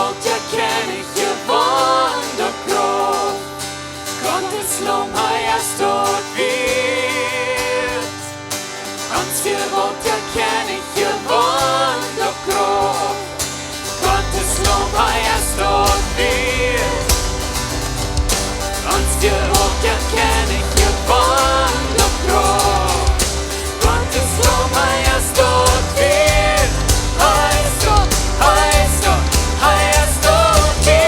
vårt jag känner ju våld och kraft. Gottes lång har jag stått vid. Hans för vårt jag känner ju våld och kraft. Gottes lång har jag stått vid. Hans för vårt jag känner ju våld och kraft. Gottes lång har jag stått vid. Har jag stått vid.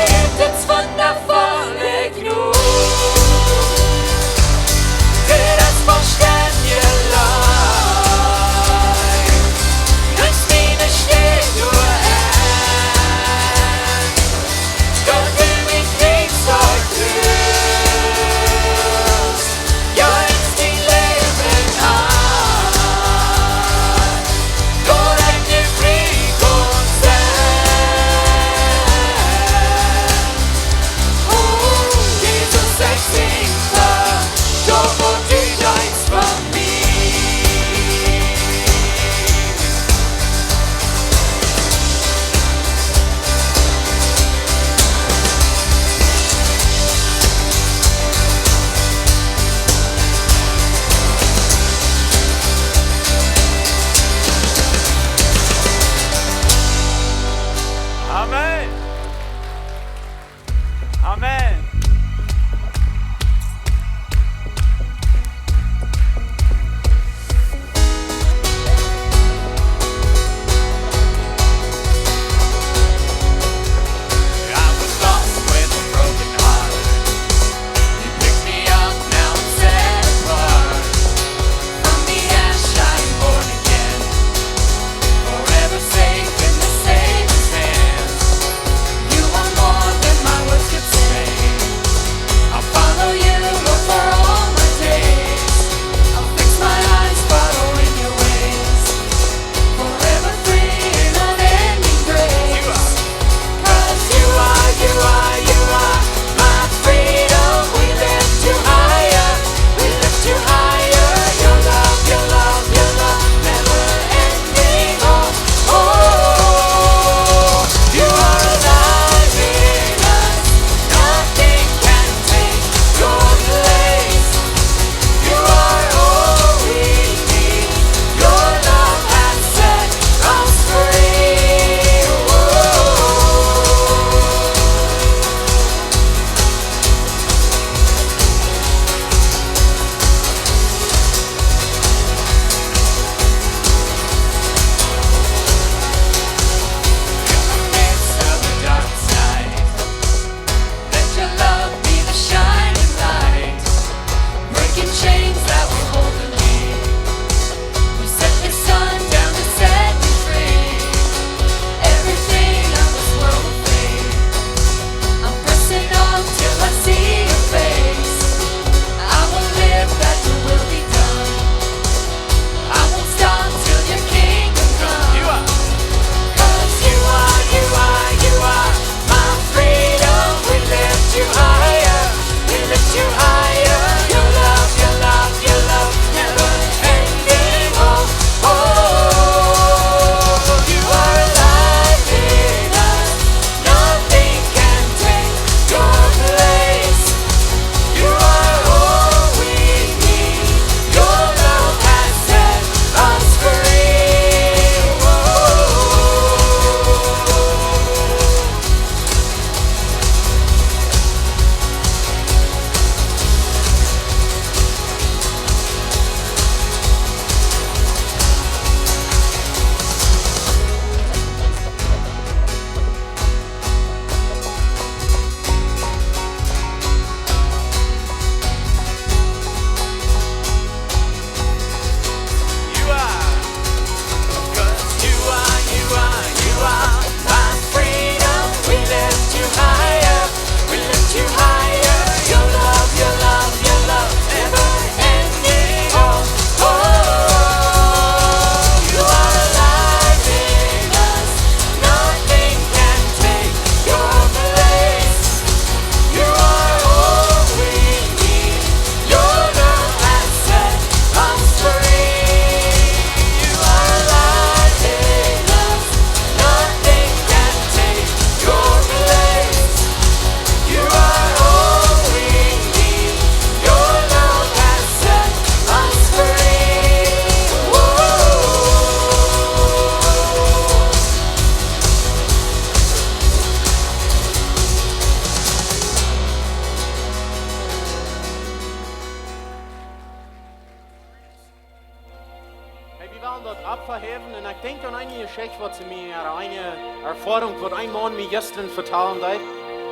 dat abverheven en ik denk aan een geschichte wat ze mij, een ervaring wat een man mij gisteren vertellen deed.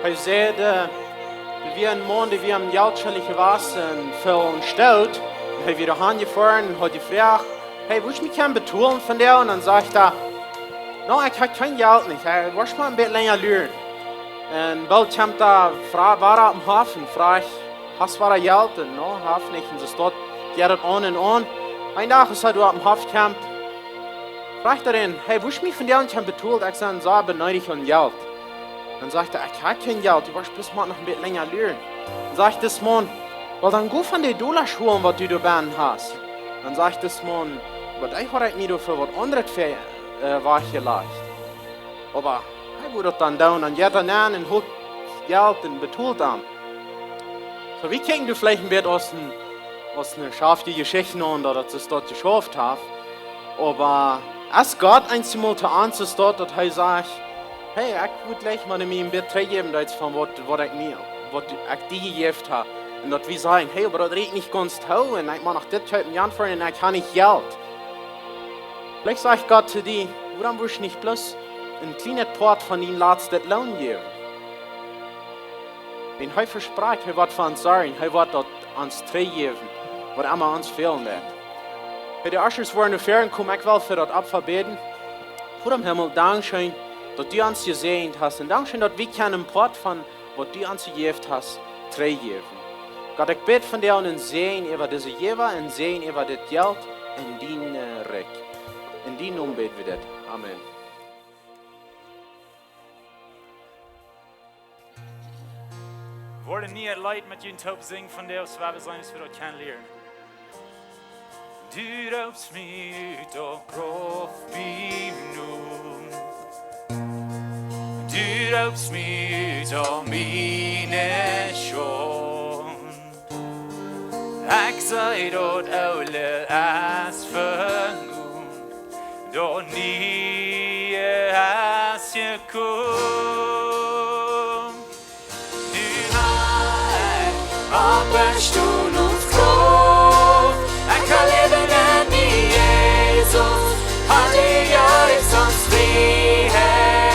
Hij zei, wie een man die wie am Geldschuldige was en veel stout. Hij weer de hand gefahren en had gevraagd, hey, wil je mij kan betoelen van jou? En dan zegt hij, nou, ik heb geen geld niet, hij was maar een beetje länger leren. En bald komt da, war am Hafen, frag, hast du geld? En no, Hafen nicht, und so dort, geht es an und an. Ein Tag ist er da am Hafen camp, fragt er ihn, hey, wo ich mich von dir nicht betont, ich sage, so benötige ich Geld. Dann sagt er, ich habe kein Geld, du warst bis mal noch ein bisschen länger lernen. Dann sagt das Mann, well, dann go von den Dollarschuhen, was du da bekommen hast. Dann sagt das Mann, aber ich habe mir für was anderes war vielleicht. Aber hij wordt dan down en gaat dan aan en holt geld en betoelt aan. So, wie kijken du vielleicht ein bisschen aus einer schafte Geschichte an, dass es dort geschafft hat. Aber als Gott einmal zu uns ist dort, dass er sagt, hey, ich würde gleich mal mir ein bisschen geben, von was ich dir gegeben habe. Und dass wir sagen, hey, aber das redet nicht ganz toll und ich mache noch das heute Jahr für und ich habe nicht Geld. Vielleicht sagt Gott zu dir, warum willst du nicht bloß ein kleines Part von ihnen letztes Lohn geben? Wenn er versprach, er wird von uns sagen, er wird uns geben, was immer uns fehlen wird. Bei der Aschers waren wir fern, komm ich will für das Opfer beten. Vor dem Himmel, Dankeschön, dass du uns gesehen hast und Dankeschön, dass wir einen Part von, was du uns gegeben hast, geben. Gott, ich bete von dir und sehen über diese Jever und sehen über das Geld in dein Reich. In deinem Namen beten wir das. Amen. We worden niet het lied met je top zingen van Deus, waar we zijn, is we dat kunnen leren. Du roept mij uit op prof bij noem. Du roept mij uit op mijn schoon. Ik zei dat alle is vernoemd, dat nie is je komt. Bist du uns groß, ein kann leben in Jesus, hat dir ist uns Freiheit.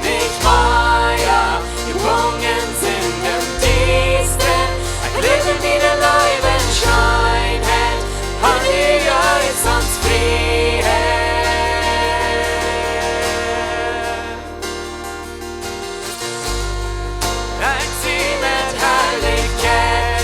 Nicht mehr gebunden sind im Diensten, ein Leben in der Leibenscheinheit, hat dir ist uns Freiheit. Ich sieh mit Herrlichkeit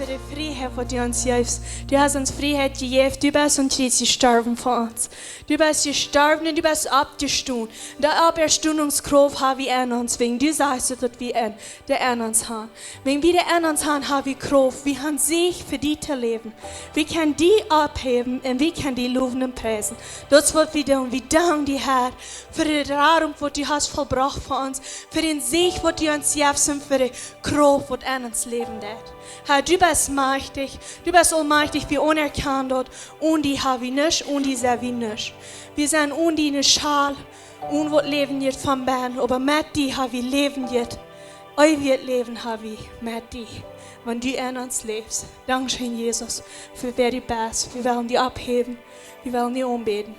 die Freiheit, die du uns gibst. Du hast uns Freiheit gegeben, du bist uns jetzt gestorben für uns. Du bist gestorben und du bist abgestanden. Die Auferstehungskraft haben wir in uns, wegen du sagst, dass wir in uns haben. Wegen wir in uns haben wir Kraft, wir haben Sieg für die zu leben. Wir können die abheben und wir können die loben und preisen. Das ist, was wir tun. Wir danken dir, Herr, für die Raum, was du hast vollbracht für uns, für den Sieg, was du uns gibst und für die Kraft, was in uns leben wird. Herr, du bist allmächtig, wir unerkannt dort, und die haben wir nicht, und die sehen wir nicht. Wir sind und die eine Schal, und was leben jetzt vom Band, aber mit die haben wir leben jetzt. Euer Leben haben wir mit dir, wenn du in uns lebst. Dankeschön, Jesus, für wer du bist. Wir wollen dich abheben, wir wollen dich anbeten.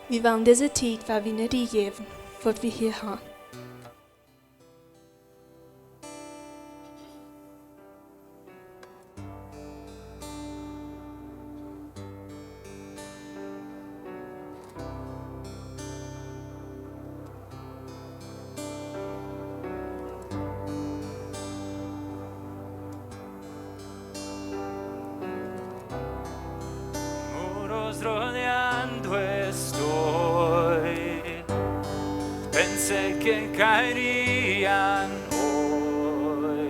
Wir wollen diese Zeit, weil wir nicht die geben, was wir hier haben. Rodeando estoy, pensé que caerían hoy,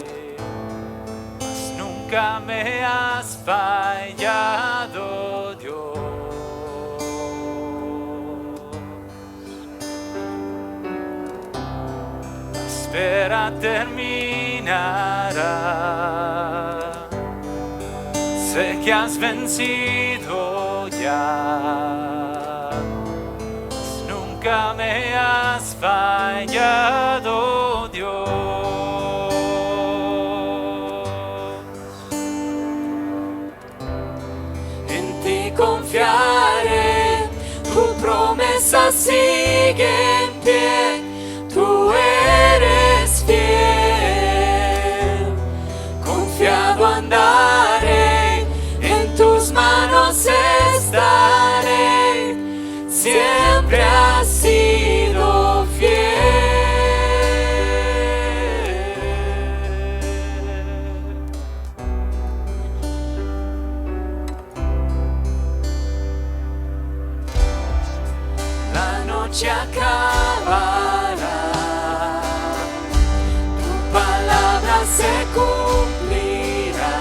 mas nunca me has fallado, Dios. La espera terminará, sé que has vencido ya, mas nunca me has fallado, Dios. En ti confiaré, tu promesa sigue en pie, tú eres fiel, confiado andaré, en tus manos estaré, siempre has sido fiel. La noche acabará, tu palabra se cumplirá.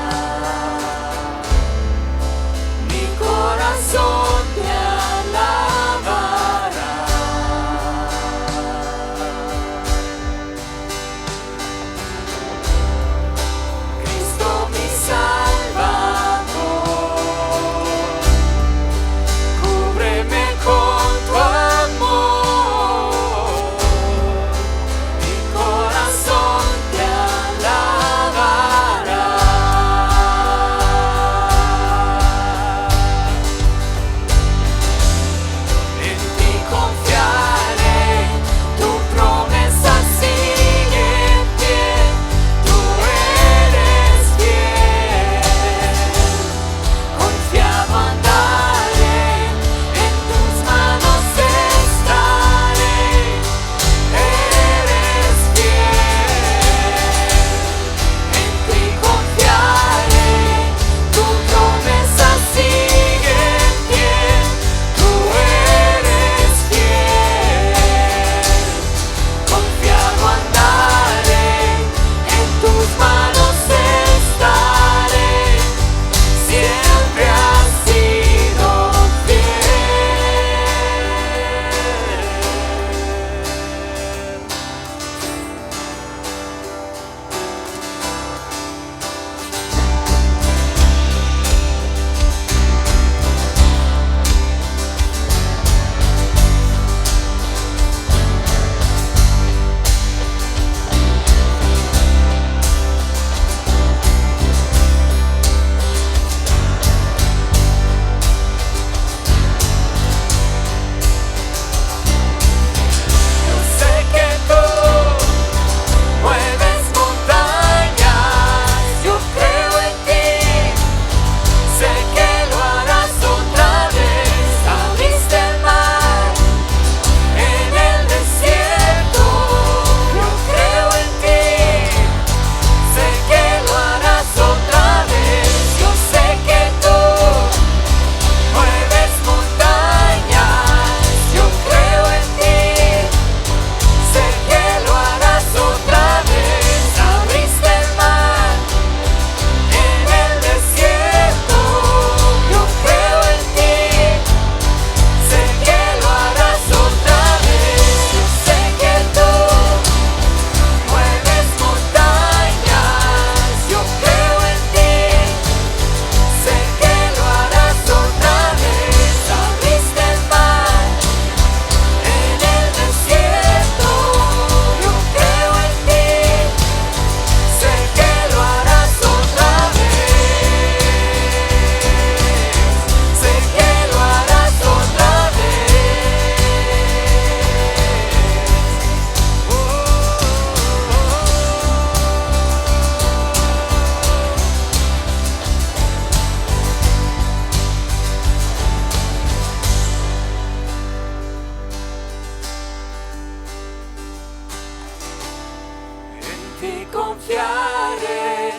confiare,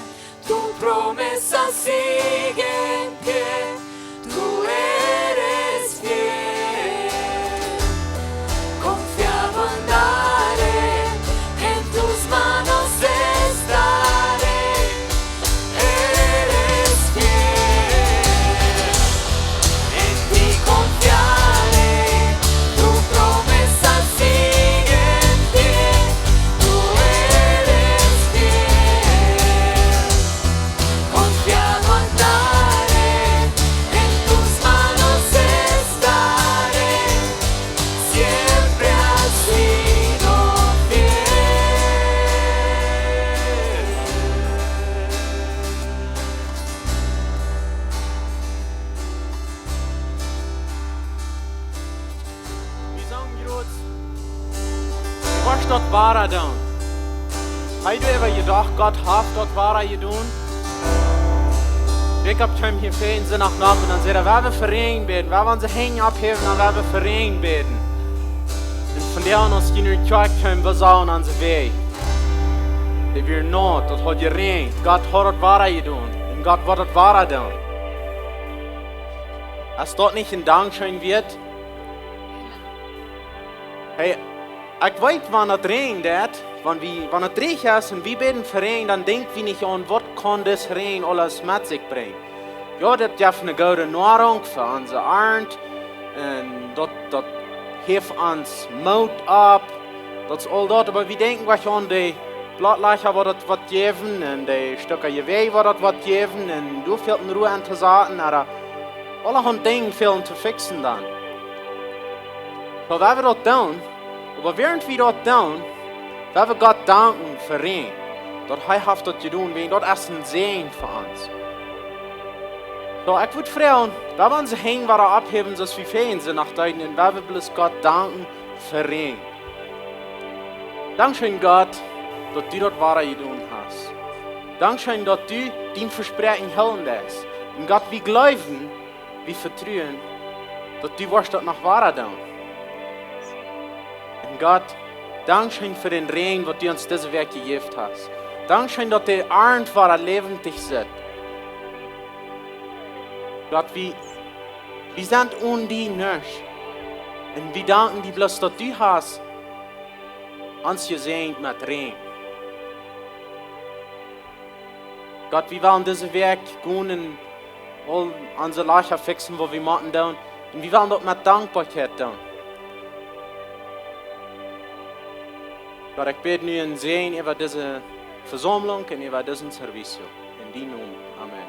tu promesa sigue en pie, tú eres fiel. Confiado andaré, en tus manos estaré, eres fiel. En ti confiaré, tu promesa sigue en pie, tú eres fiel. Confiado andaré, en tus manos estaré, siempre has sido fiel. Wie sagen groß? Was dort war er dann? Hast du ever gedacht, Gott hat dort war er gedaan? Ik heb hem hier veel zin nach und dann sagt er, wir vereinen beten, wir wollen sie hängen abheben, dann werden wir vereinen beten. Und von der an, als die in die Kirche kommen, wir sagen an sie Weg. Die wir not, das hat gereint. Gott hat dort war er gedaan. Und Gott wird dort war er dann. Als dort nicht ein Dankeschön wird, hey, ich weiß, wann es regnet, wenn es dreig ist und wir beten für Regen, dann denkt wir nicht an, was kann das Regen alles mit sich bringen. Ja, das gibt eine gute Nahrung für unsere Arnd und das hilft uns Mut ab, das ist all das, aber wir denken gleich an die Blattlöcher, was das wird geben und die Stücke Geweih, was das wird geben und du fehlt in Ruhe an zu sagen, aber alle Dinge fehlen zu fixen dann. So, wenn wir das tun, aber während wir das tun, wenn wir Gott danken für ihn, dass er hat das getan, weil das ist ein Segen für uns. So, ich würde fragen, wenn wir unsere Hänge abheben, dass wir fehlen sind nach Deuten, und wenn wir bloß Gott danken für ihn. Dankeschön Gott, dass du das wahre getan hast. Dankeschön, dass du dein Versprechen halten lässt. Und Gott, wir glauben, wir vertrauen, dass du wirst das nach wahre tun. Und Gott, Dankeschön für den Regen, was du uns diese Werk gegeben hast. Dankeschön, dass der Arend war lebendig sind. Gott, wir sind ohne dich nicht. Und wir danken dir bloß, dass du hast uns gesegnet mit Regen. Gott, wir wollen diese Werk gehen und all unsere Löcher fixen, wo wir machen tun. Und wir wollen das mit Dankbarkeit tun. Gott, ich bete nur einen Segen über diese Versammlung und über diesen Service. In die Namen. Amen.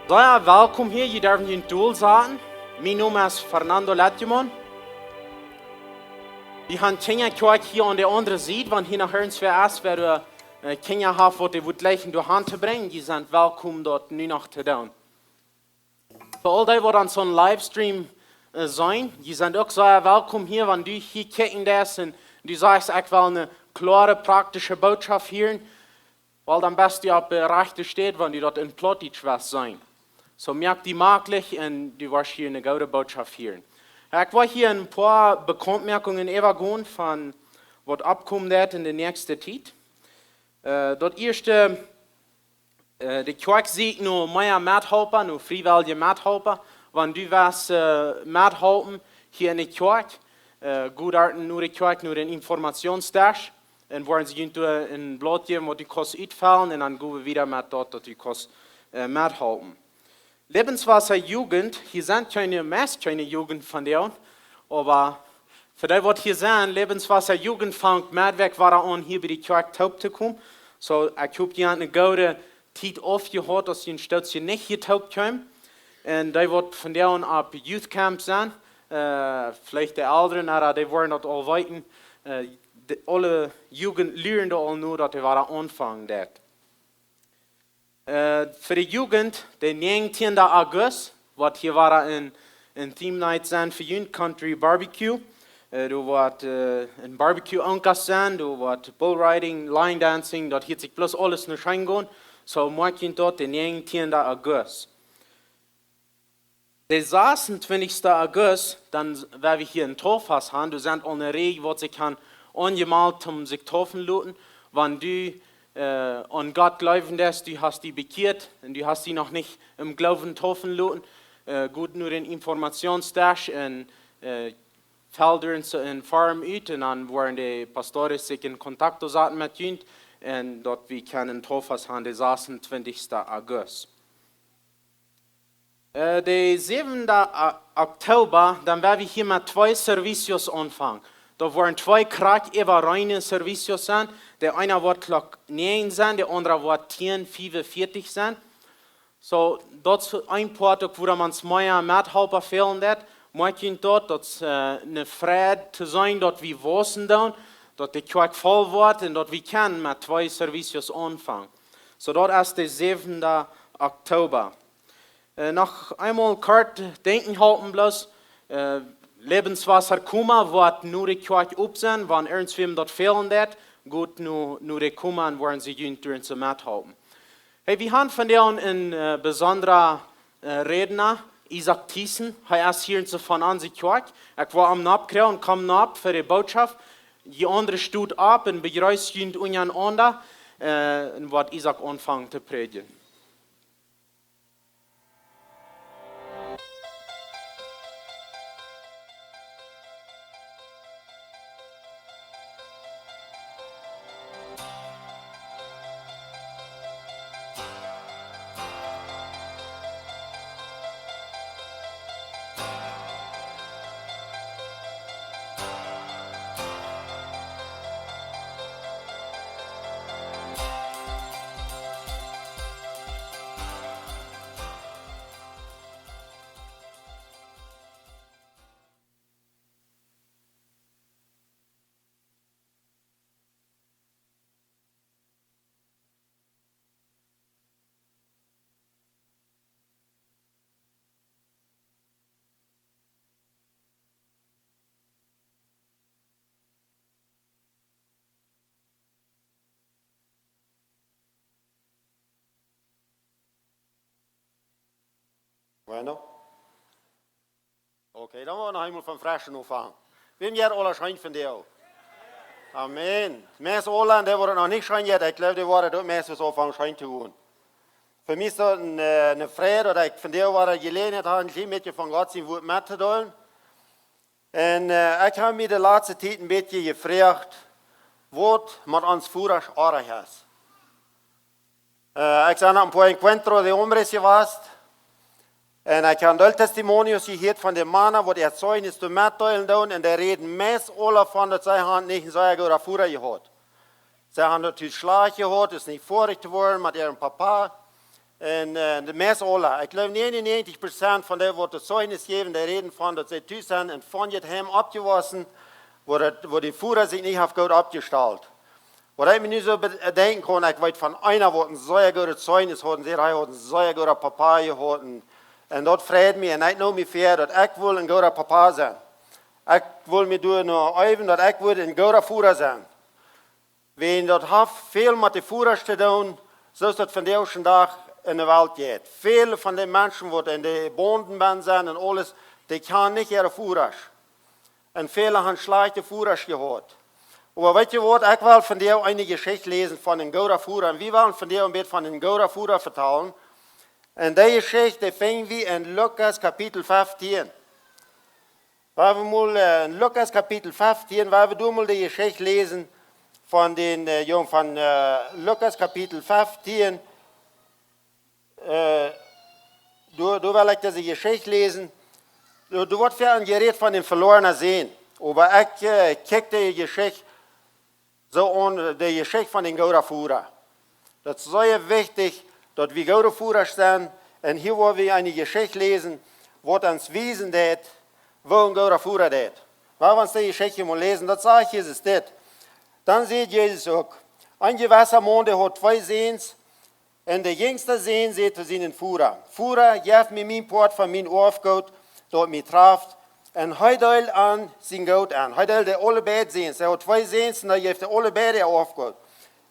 So, ja, willkommen hier. Ihr dürft hier in Tool sagen. Mein Name ist Fernando Lattimon. Wir haben Kenia Kirche hier an der anderen Seite. Wenn hier nach Hörenswehr ist, wer du Kenia hat, wo die gleich in die Hand zu bringen, die sind willkommen dort nie noch zu tun. Für all die, die dann so einen Livestream sein. Die sind auch sehr willkommen hier, wenn du hier kicken darfst und du sagst, ich will eine klare, praktische Botschaft hören, weil dann best du auf der Rechte steht, wenn du dort in Plotitsch wirst sein. So merk die möglich und du wirst hier eine gute Botschaft hören. Ich will hier ein paar Bekanntmerkungen übergehen von was abkommen wird in der nächsten Zeit. Dort erste, die Kirche sieht nur mehr Mithelfer, nur freiwillige Mithelfer. Wenn du was mithelfen hier in der Kirche, gut nur die Kirche, nur den Informationsdash, dann wollen sie ein Blatt geben, wo die Kosten ausfallen, und dann gehen wir wieder mit dort, dass die Kosten mithelfen. Lebenswasser Jugend, hier sind keine Jugend von denen, aber für die, was hier sind, Lebenswasser Jugend fängt Mitwerk war an, hier bei der Kirche taub zu kommen. So, ich habe die eine gute Zeit aufgehört, dass sie in Stötzchen nicht hier taub kommen. Und die wird von der an ab Youth Camp sein. Vielleicht die Älteren, aber die wollen das all weiten. Alle Jugend lernen all nur, dass die waren anfangen dort. Für die Jugend, der 19. August, was hier war in Theme Night sein für Youth Country Barbecue. Du wird ein Barbecue Ankas sein, du wird Bullriding, Line Dancing, dort hat sich bloß alles nicht reingehen. So morgen dort den 19. August. Der 26. August, dann werden wir hier ein Torfass haben. Du sind eine Regel, was sich kann angemalt, um sich taufen lassen. Wenn du an Gott glauben lässt, du hast die bekehrt und du hast die noch nicht im Glauben taufen lassen, gut nur in Informationsdash und Felder in Farm uit en dan worden de pastoren zich in contact zaten met jullie en dat we kunnen tofas aan de 26. augustus. De 7. oktober, dan werden we hier met 2 servicios aanvangen. Da worden 2 krak even reine servicios zijn. De ene wordt klok 9 zijn, de andere wordt 10:45 zijn. So, dat is een part ook waar man meer methelpen velen dat. Maar je dat is een vrede te zijn dat we wassen doen, dat de kerk vol wordt en dat we kunnen met 2 servicios aanvangen. So, dat is de 7. oktober. Noch einmal kort denken halten bloß, Lebenswasser kommen, wird nur die Kirche up sein, wenn irgendwem das fehlen wird, gut nur die kommen, werden sie jüngern zu mithalten. Hey, wir haben von denen einen besonderen Redner, Isaak Thiessen, er ist hier von an die Kirche. Ich war am Abkrieg und kam ab für die Botschaft. Die andere steht ab und begrüßt ihn untereinander und wird Isaak anfangen zu predigen. Bueno? Okay, dan gaan we nog eenmaal van frischen anfangen. Wem jij alle schijnt van jou? Amen. Mensen alle, die worden nog niet schijnt, ik geloof, die worden ook meestal zo van schijnt te doen. Voor mij is dat een vrede, dat ik van jou worden geleerd heb, een klein beetje van God zijn woord met te doen. En ik heb me de laatste tijd een beetje gevraagd, wat met ons voeders aardig is. Ik ben op een paar encuentros de hombres geweest. En ik heb al testimonios gehoord van de mannen, wat er Zeugnis te mitteilen doen, en die reden meest alle van dat zij hebben niet een zeer goede voeder gehad. Zij hebben natuurlijk slag gehad, is niet vorig te worden met ihren papa. En de meest alle, ik geloof 99% van die wat het Zeugnis geven, die reden van dat zij thuis zijn en van het hem opgewassen, waar die voeder zich niet heeft goed opgesteld. Wat ik me nu zo denken kon, ik weet van einer, wat een zeer goede Zeugnis had, en hij had een zeer goede papa gehad. En dat vreet me en ik noem me ver dat ik wil een goede papa zijn. Ik wil me doen even dat ik wil een goede voeder zijn. Wenn dat heeft veel met de voeders te doen, zoals dat vandaag dag in de wereld gaat. Veel van de mensen die in de bonden zijn en alles, die kunnen niet ihre voeders. En vele hebben slechte voeders gehad. Maar weet je wat, ik wil van jou een geschichte lezen van een goede voeder. En we willen van jou een beetje van een goede voeder vertellen. En die Geschichte finden wir in Lukas Kapitel 15. Waar we mal in Lukas Kapitel 15, waar we doen mal die Geschichte lesen von den von Lukas Kapitel 15. Du wil ik deze Geschichte lesen. Du wordt veel een gereed van den verlorenen Seen. Aber ik kijk die Geschichte zo aan, die Geschichte van den gouden voeder. Dat is zeer wichtig. Dat we goede voeders zijn. En hier willen we een geschichte lezen, wat ons wijzen deed, wat een goede voeder deed. Waar we ons die geschichte moeten lezen, dat zegt Jezus dit. Dan zegt Jezus ook, een gewisse man die had 2 zoons, en de jongste zoon zei te zijn voeder. Voeder, geef me mijn poort van mijn erfgoed, dat mij treft, en hij deelt aan zijn goud aan. Hij deelt alle beide zoons. Hij had 2 zoons, en hij geeft alle beide erfgoed.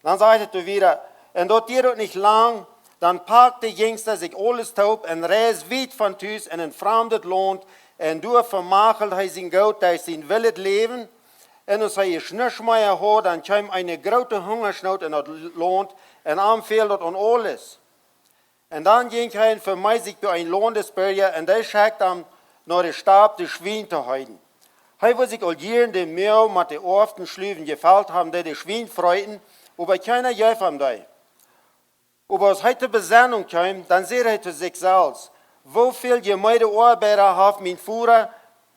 Dan zegt hij weer, en dat duurt ook niet lang. Dan pakt de jongste zich alles taub en reist weit van thuis in een vreemd land. En door vermakelt hij zijn goud, hij zijn wil het leven. En als hij schnurschmeier had, dan kwam een grote hongersnood in het land en aan veel dat aan alles. En dan ging hij voor mij zich bij een landesberger en hij schakte hem naar de stab de Schwein te houden. Hij wil zich al jaren de Mehl met de oorten schluven gefällt haben, die de Schwein freuten, aber keiner gaf hem die. Aber als hij te Besinnung kwam, dan zei hij zu sich selbst, hoeveel gemeide Arbeiter heeft mijn Führer,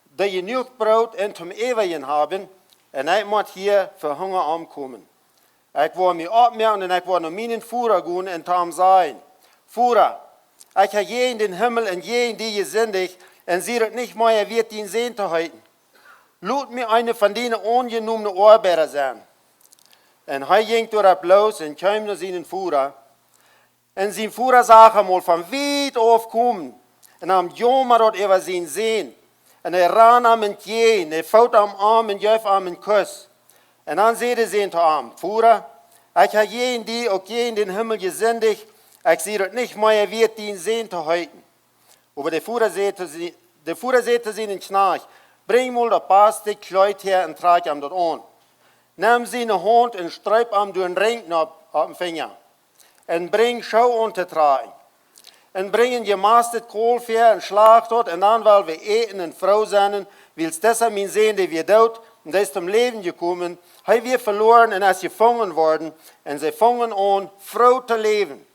die genoeg brood en zum Ewigen haben, en ik moet hier voor Hunger omkomen. Ik wil me opmerken en ik wil naar mijn Führer gaan en hem zeggen, Führer, ik heb je in den Himmel en je in die gezindig, en zie het niet meer wird ihn sehen te houden. Laat me eine van die ongenoemde Arbeiter zijn. En hij ging door los en kwam naar zijn Führer. En zijn Führer zag hem al van weit af komen. En hem jammer dat hij zijn zien. En hij ran hem in je, en hij vouwt hem aan en gaf hem een kus. En dan zeide ze te hem, Führer, ik heb je in die, ook je in den Himmel gezindig, ik zie het niet meer wird ihn sehen te houden. Aber der Führer zei te zijn Knecht, breng mal dat paar stuk Kleid her en trage hem dat aan. Neem zijn hand en strijp hem door een ring op den vinger. En breng schouw aan te tragen. En breng een gemastet kolf her en slaag tot, en dan wil we eten en vrouw zijn, wils deshalb mijn zeen die weer dood, en die is zum Leben gekomen, hij weer verloren en is gevangen worden, en zij vangen aan vrouw te leven.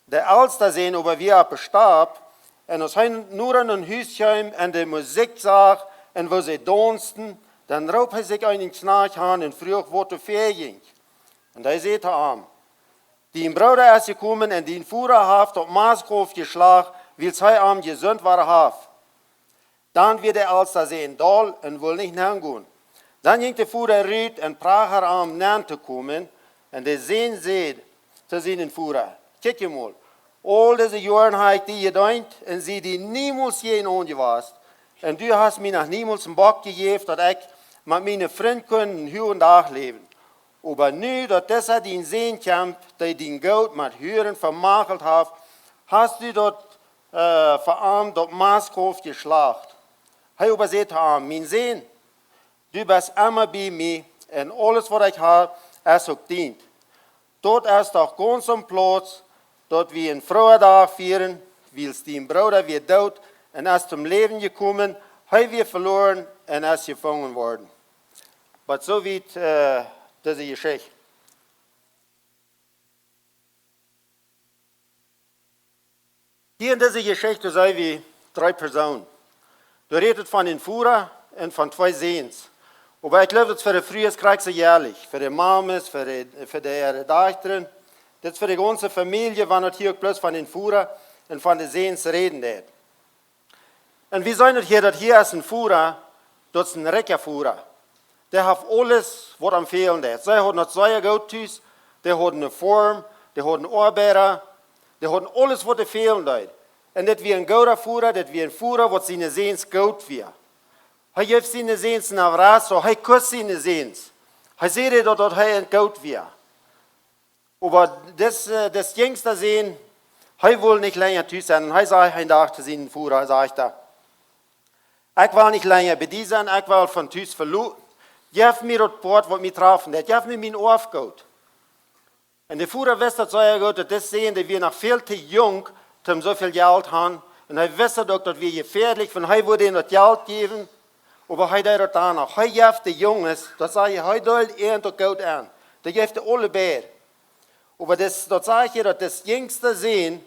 De oudste zeen over wie hij bestarb, en als hij nur in een huis kwam en de muziek zag, en wo ze dansten, dan roep hij zich een knaag aan en vroeg wat er ver ging. En hij zei te hem, die broeder is gekomen en die Führer heeft op Maashof geslagen, wils hij hem gezond war heeft. Dan wird der oudste zeen dol en wil niet heengaan. Dan ging de Führer uit en prach haar om naam te komen, en de zeen zei te zijn Führer, kijk je mal, al deze jaren heb ik die gedaan en zie die niemals je aangewast. En du hast mir nog niemals een bok gegeven dat ik met mijn vriend kon huur en dag leven. Aber nu dat deze die zeen kwam, die die goud met huren vermakeld heeft, hast du dat verarmd op Maashof geslacht. Hij aber zei te hem, mijn zeen, du bist immer bij mij en alles wat ik heb, is ook dient. Dat is toch ganz een plaats, dat we een vrouwendag vieren, wils die broeder weer dood en is zum Leben gekomen, hij weer verloren en is gevangen worden. Maar zo weit deze Geschichte. Hier in deze Geschichte zijn we drei Personen. Du redet von den Führer und von zwei Sehens. Aber ich glaube, das für die frühes Krieg so jährlich. Für die Mames, für die Dachterin. Das ist für die ganze Familie, wenn es hier bloß von den Führer und von den Sehens reden wird. Und wir sagen hier, dass hier ist ein Führer, das ist ein Reckerführer. Der hat alles, was am fehlen ist. Sie hat noch zwei Gautus, der hat eine Form, der hat einen Arbeiter, der hat alles, was der fehlen ist. Und das wie ein guter Führer, das wie ein Führer, was seine Sehens gut wird. Er gibt seine Sehens nach Rat, so er küsst seine Sehens. Er sieht, dass er gut wird. Aber das jüngste Sehen, er will nicht länger tüß sein. Er sagt ein Tag zu seinem Führer, er sagt, ich will nicht länger bei dir sein, ich will von tüß verloren. Gib mir das Wort, was mich treffen hat. Gib mir mein Aufgaut. Und der Führer wusste, dass das Sehen, dass wir noch viel zu jung um so viel Geld haben. Und er wusste doch, dass wir gefährlich sind. Er würde ihnen das Geld geben. Aber er hat das danach. Er gibt die Jungs, das sage ich, er duldet ihnen das Geld an. Das gibt alle Bär. Aber das sage ich, dass das jüngste Sehen,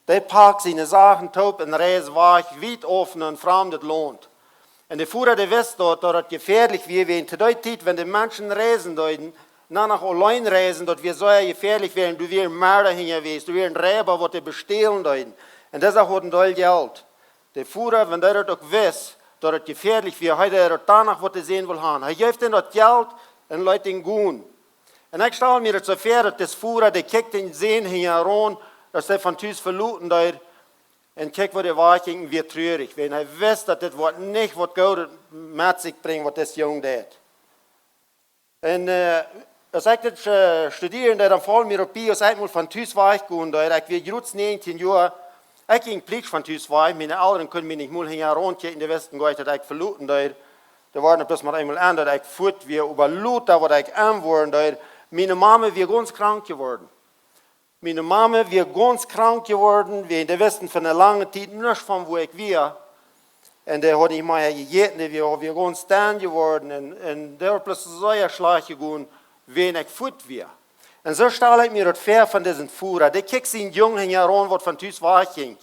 der packt seine Sachen taub und reist weit offen in ein fremdes Land. Und der Führer, der wusste, dass das gefährlich wäre, wenn zu der Zeit, wenn die Menschen reisen würden, nach allein reisen, dass wir so gefährlich wären, du wärst ein Mörder hingewiesen, du wärst ein Räuber, was die bestehlen würden. Und das hat ein Teil Geld. Der Führer, wenn der das auch weiß, dass es gefährlich wäre, hat er danach, was er sehen will haben. Er gibt ihnen das Geld und lässt ihn gehen. Und ich stelle mir das so vor, dass der Führer, der kijkt den Sehen heran, dass er von Tüß verluten wird, und kijkt, wo der Wahrheit wird traurig. Wenn er weiß, dass das Wort nicht, was Gott mit sich bringt, was das Jung tut. Und als ich das studieren, dann fallen mir auf, als ich mal von Tüß weggehen, ich war jetzt 19 Jahre, ich ging Pflicht von Tüß weg, meine Eltern können mich nicht mal herankicken, die Westen gar nicht, dass ich verluten. Da war nicht bloß mal einmal an, dass ich fort wie über Luther, was ich anworden. Meine Mama war ganz krank geworden. Meine Mama war ganz krank geworden, wie in der Westen für eine lange Zeit, nicht von wo ich war. Und der hat nicht mehr gegessen, wir waren ganz stand geworden. Und der hat plötzlich so ein Schlag gegangen, wenn ich fort war. Und so stelle ich mir das vor von diesen Führer. Der kriegt sich einen Jungen heran, was von Tüß wegging.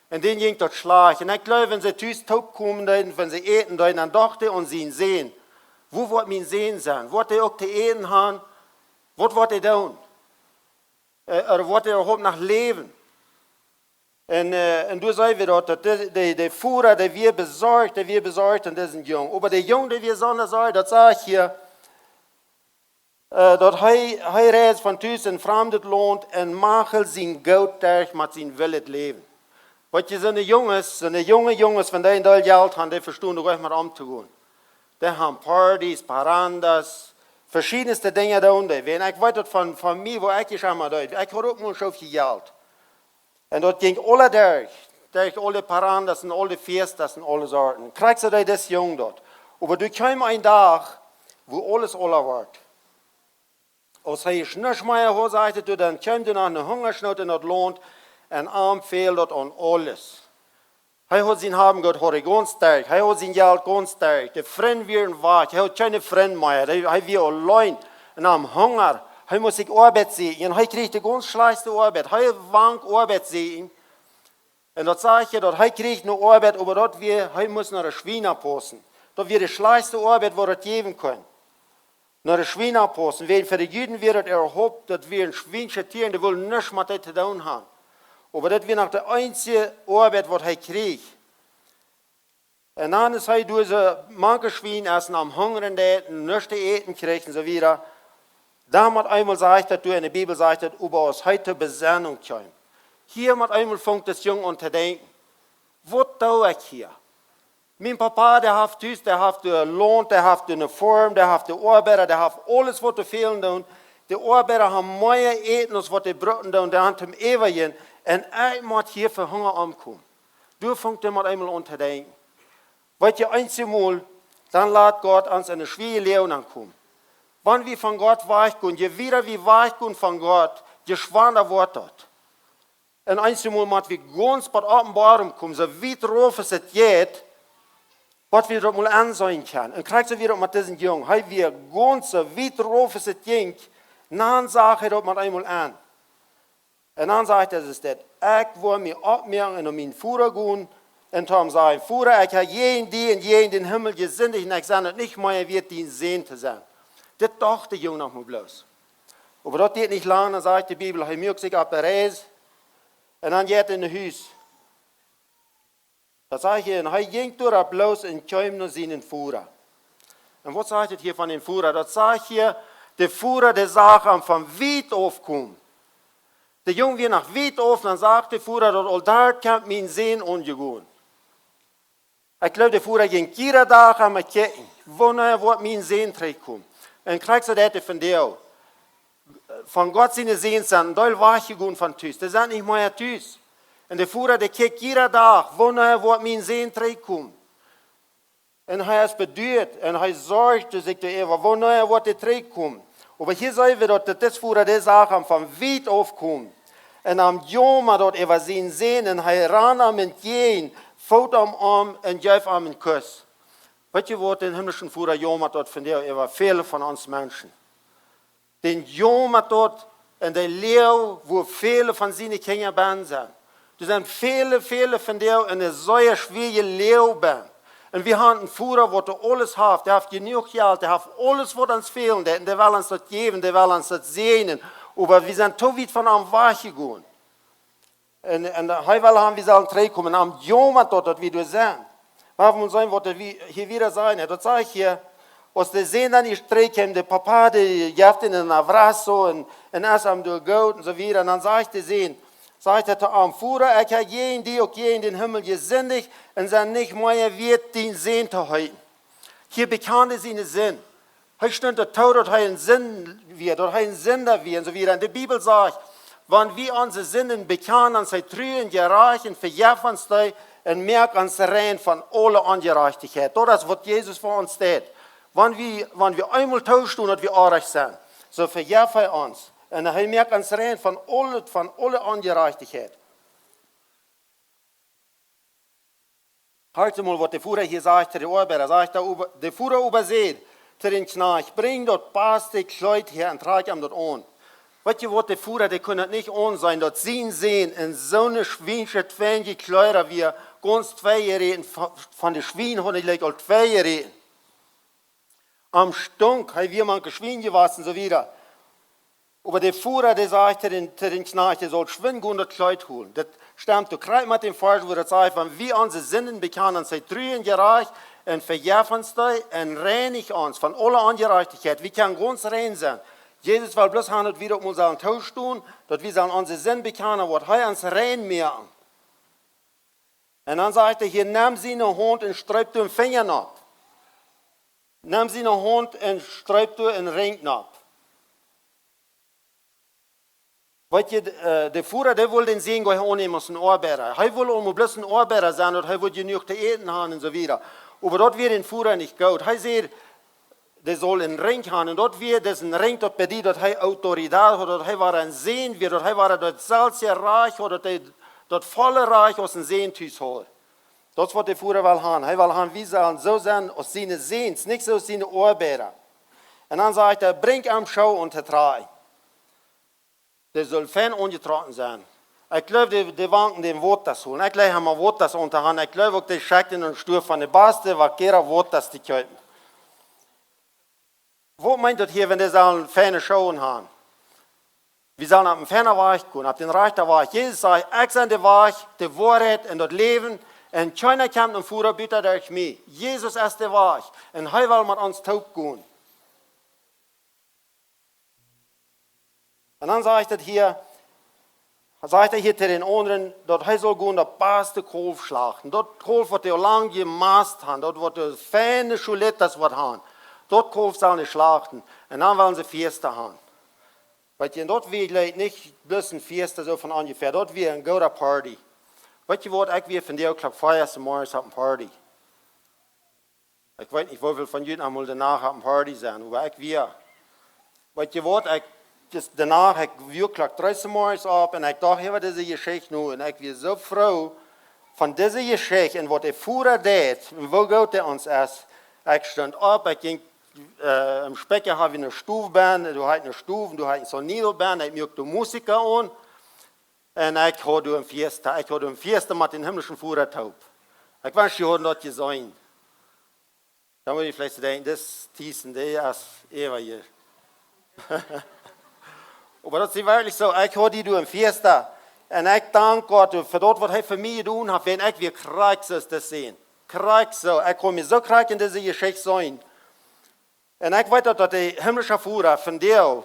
Und den ging dort Schlag. Und ich glaube, wenn sie Tüß taub kommen, wenn sie eten, dann dachte und sie ihn sehen. Wo wird mein Sehen sein? Wird er auch zu eten haben? Was wird er tun? Oder wird er überhaupt noch leben? Und du sagst wir dort, der Führer, der wir besorgt an diesen Jungen. Aber der Junge, der wir sondern sagen, das sage ich hier, dat hij reist van thuis in vreemd land en maakt zijn goud terug met zijn willet leven. Wat je zijn jonge jongens van die dat geld hebben, die verstaan ook echt maar om te gaan. Die hebben parties, parandas, verschiedenste dingen doen. Ik weet dat van mij, waar ik schon mal deed. Ik had ook maar zoveel geld. En dat ging alle durch alle parandas en alle fiestas en alle soorten. Krijg ze dat jong dort. Maar du kwam een dag, wo alles aller wordt. Als hij is niet meer gezegd, dan komt er nog een hongersnood in het land en arm fehlt dat aan alles. Hij had zijn haben gehad, ganz sterk. Hij had zijn geld ganz sterk. De vriend weer weg. Hij had geen vriend meer. Hij weer alleen en am Hunger. Hij moest zich arbeid zien. En hij kreeg de ganz slechte arbeid. Hij wank arbeid zien. En dat zeg je, dat hij kreeg een arbeid, maar dat weer, hij moest naar de Schweine passen. Dat weer de slechte arbeid, wat het geven kon. Naar de Schweine passen. Weil für die Juden wird es erhofft, dass wir ein schweinische Tier, die wollen nichts mit dem zu tun haben. Aber das wird noch die einzige Arbeit, was er kriegt. Und dann ist er durch so manche Schweine essen am Hungern, nichts zu essen kriegt und so weiter. Damals einmal sagt er, in der Bibel sagt er, über aus heute Besinnung kommen. Hier mit einmal fängt das Jung an zu denken, was tue ich hier? Mein Papa, der hat Hus, der hat Lohn, der hat eine Form, der hat Arbeiter, der hat alles, was fehlen tun. Die Arbeiter haben mehr eten, als was die brauchen tun, der hat ihm ewigen. Und ich muss hier für Hunger ankommen. Du fängst immer einmal an zu denken. Weil je einmal, dann lässt Gott uns eine schwierige Leben ankommen. Wenn wir von Gott weichgehen, je wieder wir weichgehen von Gott, je schwanger wird das. Und einmal muss wir ganz bei der Offenbarung kommen, so wie drauf es geht, was wir dort mal ansehen können. Und kriegst du wieder mit diesen Jungen, hey, wir ganz so wie drauf es ging, dann sage ich dort mal einmal an. Und dann sagt er, das ist das, ich will mich abmerken und meinen Führer gehen, und dann sagen, Führer, ich habe jeden in den Himmel gesündigt, und ich sage nicht mehr, wird die sehen zu sein. Das dachte der Junge noch mal bloß. Aber das geht nicht lange, dann sagt die Bibel, er mögt sich ab der Reise, und dann geht er in das Haus. Da sage ich Ihnen, er ging durch bloß und kam noch seinen Führer. Und was sagt er hier von dem Führer? Das sagt hier, der Führer, der sagt, von weit aufkommen. Der Junge wird nach weit auf, dann sagt der Führer, dass da kommt mein Sehen umgegangen. Ich glaube, der Führer ging jeden Tag an mich gucken, wo mein Sehen kommt. Und kriegst du das von dir? Von Gott seine Sehen sind, da war ich gegangen von Tüß. Das sind nicht mehr Tüß. Und der Führer, der guckt jeden Tag, wo mein Sehen kommt. Und er ist bedeutet, und er sorgt sich darüber, wo der kommt. Aber hier sehen wir, dass das Führer der Sache von weit aufkommt. Und am Joma dort über sein Sehen, und er ran am entgehen, fällt am Arm und gibt am einen Kuss. Weißt du, was den himmlischen Führer Joma dort von dir über viele von uns Menschen? Den Joma dort in der Lehre, wo viele von seinen Kindern sind. Das sind viele von dir in der so schwierigen Lehre. Und wir haben einen Führer, der alles hat. Der hat genug Geld, der hat alles, was uns fehlt. Der will uns das geben, der will uns das sehen. Aber wir sind so weit von einem weggegangen. Und heute haben wir sagen, zurückkommen, am Joma dort, wie du sagst. Wir haben uns sagen, was wir hier wieder sagen. Das sage ich hier, als der Sehen dann nicht zurückkommen, der Papa, der gibt in den Avrasso und erst am Durchgott und so weiter. Und dann sage ich, der Sehen, sagt er am Führer, ich habe jeden in den Himmel gesündigt und sein nicht mehr wird den Sinn zu halten. Hier bekannt ist seine Sinn. Hier steht der Tod, dass er ein Sinn wird, dass er ein Sünder wird und so weiter. Und die Bibel sagt, wenn wir unsere Sinnen bekennen, sei treu und gerecht und vergib uns die, en merk ons rein van alle ongerechtigheid. Dat is wat Jezus voor ons deed. Wanneer we eenmaal thuis doen dat we aardig zijn, zo vergeeft hij ons. En hij merkt ons rein van alle ongerechtigheid. Halt mal, was der Führer hier sagt, der Arbeiter, sagt der Führer übersät, zu den Knarch, bring dort passte Kleid her und trage ihm dort an. Weißt du, was der Führer, der kann das nicht an sein, dort sehen, in so eine schweinische, twänige Kleider, wie ganz 2 Jahre von den Schweinen hat ich all 2 Jahre. Am Stunk, haben wir manche Schweine gewaschen, so wieder. Aber der Führer, der sagt zu den Knarch, der soll schwingen und das Kleid holen. Das stimmt, du kriegst mit dem Vers, wo er sagt, wenn wir unsere Sinnen bekennen, seit 3 Jahren, und vergeffen uns da, und reinig uns von aller Ungerechtigkeit. Wir können ganz rein sein. Jesus will bloß haben, dass wir auf unseren Tausch tun, dass wir unsere Sinnen bekennen, was er uns rein merken. Und dann sagt er hier, nimm sie in die Hand und streib du den Finger ab. Nimm sie in die Hand und streib du den Ring ab. Weißt du, der Führer, der will den Segen annehmen als ein Arbeiter. Er will auch bloß ein Arbeiter sein und er will genug zu essen haben und so weiter. Aber dort wird den Führer nicht gut. Er sagt, der soll einen Ring haben und dort wird das ein Ring, dort bei dir, dort er Autorität hat, dort er war ein Sehen wird, dort er war dort salzige Reich oder dort volle Reich aus dem Sehentus hat. Das ist, was der Führer will haben. Er will haben, wir sollen so sein aus seinen Sehens, nicht so aus seinen Arbeiter. Und dann sagt er, bring am Schau unter 3. Der soll fein ungetrocknet sein. Ich glaube, die wanken den Wotas holen. Ich glaube, haben wir Wotas unter Hand. Ich glaube, die schicken einen Stuhl von der Baste, was keiner Wotas die kaufen. Wo meint das hier, wenn die sollen feine Schauen haben? Wir sollen auf den feinen Weg gehen, auf den rechten Weg. Jesus sagt, ich bin der Weg, die Wahrheit und das Leben. Und keiner kommt und Führer bitte durch mich. Jesus ist der Weg. Und er will mit uns taub gehen. Und dann sagt er hier zu den anderen, dort er soll gehen, das beste Kolf schlachten. Dort Kolf, was die lang gemaßt haben, dort wird das feine Schulett, das wird haben. Dort Kolf sollen sie schlachten. Und dann wollen sie Fiesta haben. Weißt du, dort wird nicht bloß ein Fiesta so von ungefähr, dort wird ein guter Party. Weißt du, was ich will von dir, ich glaube, Feierst morgens auf eine Party. Ich weiß nicht, wie viel von Ihnen einmal danach auf eine Party sein, aber ich will. Weißt du, was danach habe ich wirklich 13 Mal ab und ich dachte, hier diese Geschichte nur. Und ich bin so froh von dieser Geschichte und was der Führer tut, und wo gut er uns ist. Ich stand ab, ich ging im Specker, habe ich eine Stufband, du hast eine Stufe, du hast eine Sonido-Band, ich möchte Musiker an. Und ich habe ein Fiesta mit dem himmlischen Führer taub. Ich weiß, ich habe das gesehen. Da muss ich vielleicht denken, das Thiessen, der ist ewig hier. Aber das ist wirklich so, ich habe die im Fiesta. Und ich danke Gott für das, was er für mich getan hat, wenn ich wie krank ist, das sehen. Krank so. Ich kann mir so krank in diese Geschichte sein. Und ich weiß, dass der himmlische Führer von dir,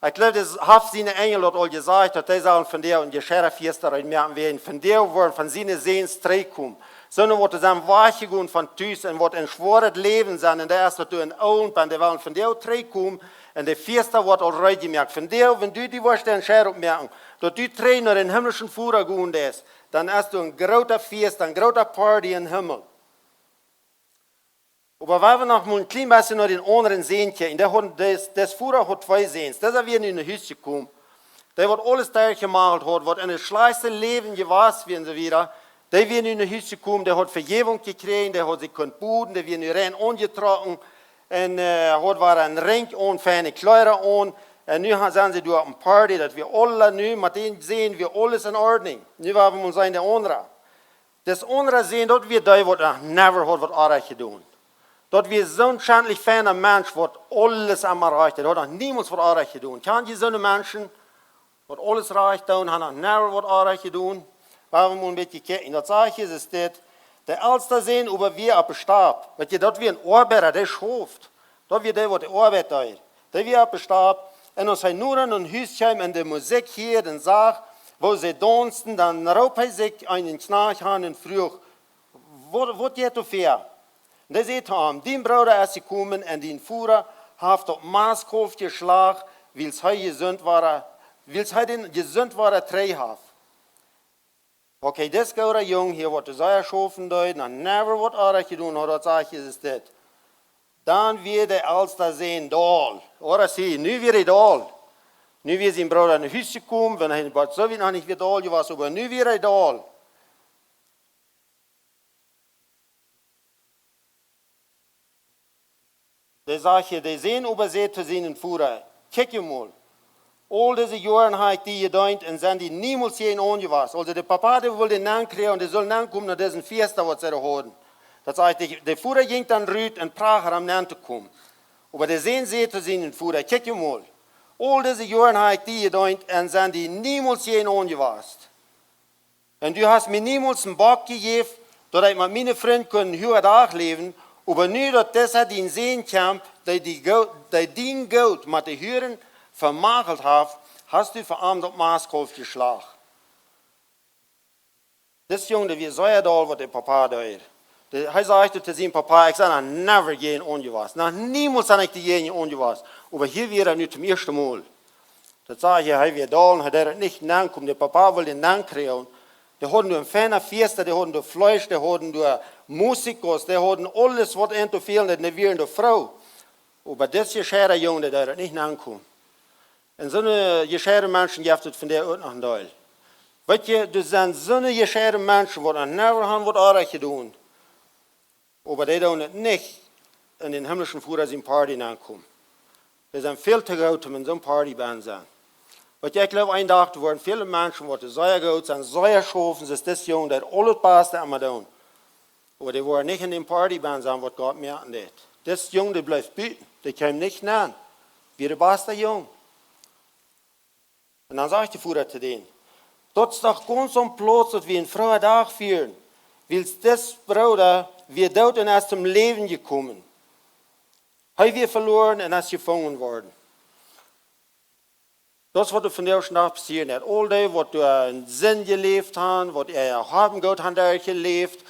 ich glaube, das hat seine Engel dort all gesagt, dass die sollen von dir und die Schere Fiesta reinmerken werden. Von dir wollen von seinen Sehens kommen. Sondern was es am Weichen von Tüß und was ein schweres Leben sein, und der ist, dass du in Ohren bist, die wollen von dir kommen. Und der Fiesta wird auch rein gemerkt. Von dir, wenn du die wirst, den Schere merken, dass du nach den himmlischen Führer gehen lässt, dann hast du ein großer Fiesta, ein großer Party im Himmel. Aber wenn wir noch mal ein klein bisschen nach den anderen Seen gehen, das Führer hat 2 Seen. Das ist wie in ein Haus gekommen. Der wird alles durchgemalt hat, wird in das schleiße Leben gewaschen werden so wieder. Der wird in ein Haus gekommen, der hat Vergebung gekriegt, der hat sich buden, der wird in rein angetrocken. Und hat ein Ring und feine Kleider an. Und nu sind sie durch eine Party, dass wir alle nu mit denen sehen, wir alles in Ordnung. Nu haben wir uns in der andere. Das andere sehen, dort wir da, was never hat was Arbeit getan. Dort wir so ein schändlich feiner Mensch, was alles am erreicht hat. Hat noch niemals was Arbeit getan. Kann die so eine Menschen, was alles erreicht hat, haben noch never was Arbeit getan. Warum wir ein bisschen gucken. Das sage ich, ist das. Der Älteste sehen, über wie er bestarb. Weil dort wie ein Arbeiter, der schruft. Dort wie der, was der Arbeit tut. Der wie er bestarb. Und uns haben nur ein Häuschen in der Musik hier, den Saal, wo sie tanzen, dann raubt er sich einen Knarch an und fragt, wo geht du für? Und der sagt ihm, dein Bruder ist gekommen und den Führer hat auf Maßkopf geschlagen, weil es gesund war, träghaft. Okay, das gouda jong hier wordt de zeer schoven deuten, en never wat aardig gedaan, had dat zeg je is dit. Dan weer de Alster zijn dal. Oder zie, nu weer hij dal. Nu weer zijn broer naar huis gekomen, wenn hij wat zo nog niet weer dal was, maar nu weer hij dal. De zeg je, de zijn overzet te zijn voeren. Kijk je mal. Al deze jaren heb ik die gedaan en zijn die niemals geen ongewas. Also de papa die wil de naam krijgen en die zullen naam komen naar deze feest wat ze hadden. Dat zei de voeder ging dan ruit en prager om naam te komen. Maar de zijn zet te zijn voeder. Kijk je mal. Al deze jaren heb ik die gedaan en zijn die niemals geen ongewas. En du hast mir niemals een bak gegeven dat ik met mijn vriend kon heel dag leven. Maar nu dat deze die zijn kamp, die dien goud met de huren vermagelt heeft, hast du verarmt op Maaskolf geslagen. Das jongen wie zei al wat de papa deed. Hij zei te zijn papa, ik zei never geen ongewas. Nog niemals heb ik die geen ongewas. Maar hier weer er nu zum eerste Mal. Dat zei je, hij weer daar, hij deed het niet naankomen. De papa wil den naam krijgen. Die hadden een fijne feest, die hadden de vlees, die hadden de muziekers, die hadden alles wat in te veel, dat niet weer de vrouw. Maar dit gescheiden jongen, die deed het niet naankomen. En zo'n gescheiden mensen geeft het van der ook nog een deel. Weet je, er zijn zo'n gescheiden mensen, die never gaan wat aardig gedaan. Maar die doen het niet in den himmlischen Führer zijn party aankomen. Die zijn veel te groot om in zo'n party bij te zijn. Want ik geloof, een dag worden viele mensen worden zeer groot zijn, zeer schoven, dus dit jongen dat al het beste aan me doen. Maar die worden niet in den partyband zijn, wat God merken deed. Dit jongen die blijft buiten, die komt niet na. Wie de beste jongen. En dan zegt de Führer te denen, dat is toch gewoon zo'n plaats dat we een vrije dag vieren. Wils des Bruder weer dood en is zum Leben gekommen. Hij weer verloren en is gevangen worden. Dat is wat er van de eerste dag passiert is. Al die wat door een zin geleefd hebben, wat hebben Gott hat er geleefd,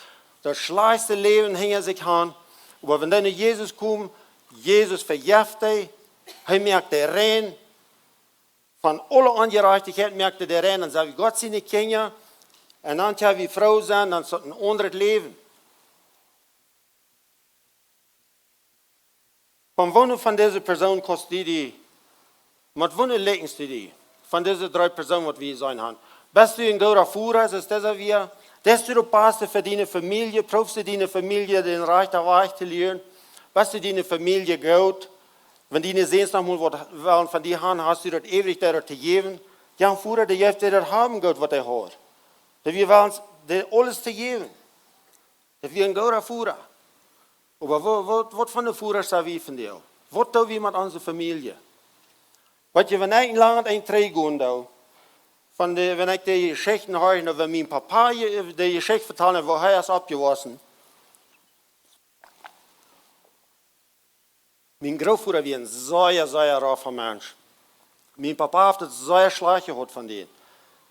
das slechtste leven hing zich aan. Maar wanneer naar Jezus komt, Jezus vergeeft hij merkt de rein. Van alle ongerechtigheid merkte de rein. Dan zei we, God zijn kinderen. En dan kan we vrouw zijn, dan is het een ander leven. Van wanneer van deze persoon kost die? Met wanneer lijkt die? Van deze 3 personen wat we zijn gaan. Best u een goede voerder, is dat weer. Best u de paste voor die familie, proefst u die familie den rechten weg te leren. Best u die familie goed. Wenn die sehen noch mal, was von die haben, hast du das ewig der zu geben. Ja, ein Führer, der heeft das haben Gott, was er hat. Der wir wollen alles zu geben. Der wir ein guter Führer. Aber was von der Führer sagen wir von dir? Was tun wir mit unserer Familie? Wat je, wenn ich lange ein Trägen da, wenn ich die Geschichten höre, wenn mein Papa die Geschichte vertellen, wo er ist abgewaschen. Mijn grootvader was een zeer raffer Mensch. Mijn papa heeft het zeer slecht gehad van die.